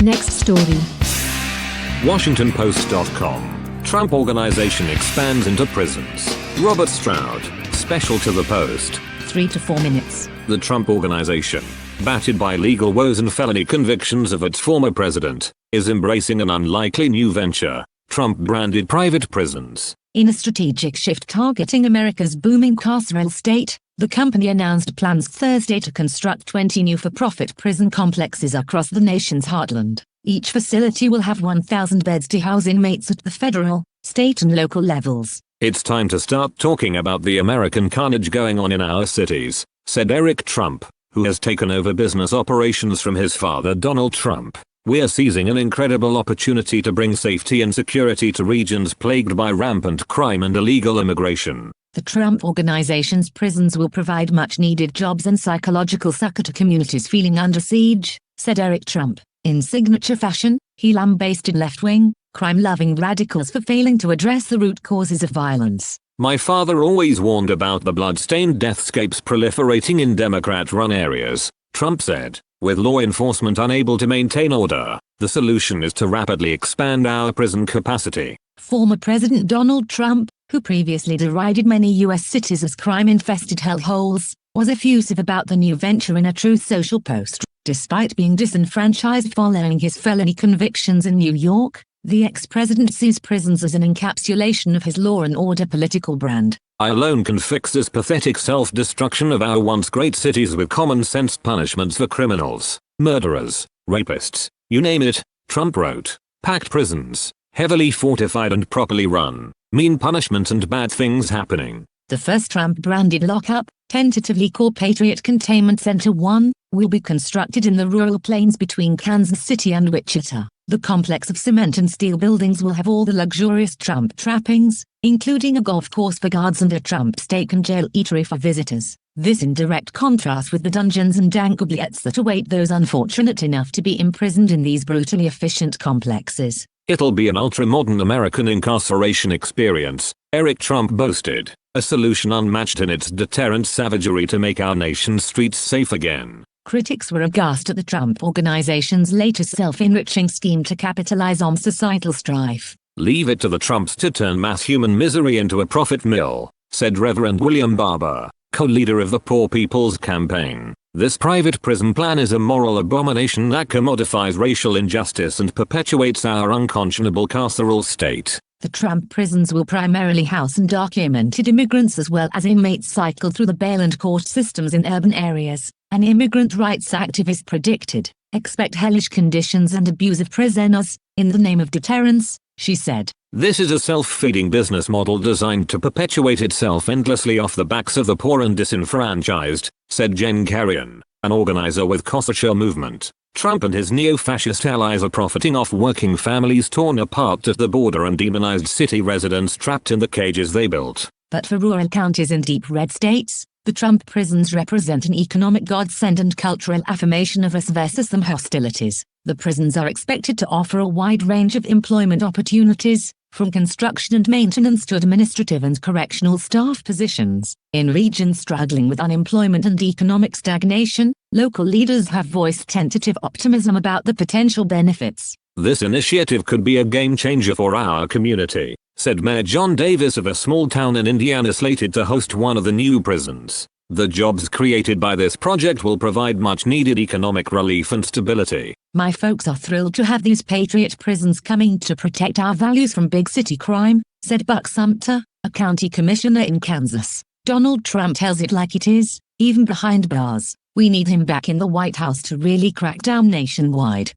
Next story. WashingtonPost.com. Trump Organization expands into prisons. Robert Stroud, special to the Post. 3 to 4 minutes. The Trump Organization, battered by legal woes and felony convictions of its former president, is embracing an unlikely new venture: Trump-branded private prisons. In a strategic shift targeting America's booming carceral state, the company announced plans Thursday to construct 20 new for-profit prison complexes across the nation's heartland. Each facility will have 1,000 beds to house inmates at the federal, state and local levels. It's time to start talking about the American carnage going on in our cities, said Eric Trump, who has taken over business operations from his father Donald Trump. We're seizing an incredible opportunity to bring safety and security to regions plagued by rampant crime and illegal immigration. The Trump Organization's prisons will provide much-needed jobs and psychological succor to communities feeling under siege, said Eric Trump. In signature fashion, he lambasted left-wing, crime-loving radicals for failing to address the root causes of violence. My father always warned about the blood-stained deathscapes proliferating in Democrat-run areas, Trump said. With law enforcement unable to maintain order, the solution is to rapidly expand our prison capacity. Former President Donald Trump, who previously derided many U.S. cities as crime-infested hellholes, was effusive about the new venture in a Truth Social post. Despite being disenfranchised following his felony convictions in New York, the ex-president sees prisons as an encapsulation of his law and order political brand. I alone can fix this pathetic self-destruction of our once great cities with common-sense punishments for criminals, murderers, rapists, you name it, Trump wrote. Packed prisons, heavily fortified and properly run, mean punishment and bad things happening. The first Trump-branded lockup, tentatively called Patriot Containment Center 1, will be constructed in the rural plains between Kansas City and Wichita. The complex of cement and steel buildings will have all the luxurious Trump trappings, including a golf course for guards and a Trump steak and jail eatery for visitors. This in direct contrast with the dungeons and dank oubliettes that await those unfortunate enough to be imprisoned in these brutally efficient complexes. It'll be an ultra-modern American incarceration experience, Eric Trump boasted, a solution unmatched in its deterrent savagery to make our nation's streets safe again. Critics were aghast at the Trump Organization's latest self-enriching scheme to capitalize on societal strife. Leave it to the Trumps to turn mass human misery into a profit mill, said Reverend William Barber, co-leader of the Poor People's Campaign. This private prison plan is a moral abomination that commodifies racial injustice and perpetuates our unconscionable carceral state. The Trump prisons will primarily house undocumented immigrants as well as inmates cycled through the bail and court systems in urban areas. An immigrant rights activist predicted, "Expect hellish conditions and abuse of prisoners, in the name of deterrence," she said. This is a self-feeding business model designed to perpetuate itself endlessly off the backs of the poor and disenfranchised, said Jen Carrion, an organizer with Kosacher Movement. Trump and his neo-fascist allies are profiting off working families torn apart at the border and demonized city residents trapped in the cages they built. But for rural counties in deep red states, the Trump prisons represent an economic godsend and cultural affirmation of us versus them hostilities. The prisons are expected to offer a wide range of employment opportunities, from construction and maintenance to administrative and correctional staff positions. In regions struggling with unemployment and economic stagnation, local leaders have voiced tentative optimism about the potential benefits. This initiative could be a game changer for our community, said Mayor John Davis of a small town in Indiana slated to host one of the new prisons. The jobs created by this project will provide much-needed economic relief and stability. My folks are thrilled to have these patriot prisons coming to protect our values from big city crime, said Buck Sumter, a county commissioner in Kansas. Donald Trump tells it like it is, even behind bars. We need him back in the White House to really crack down nationwide.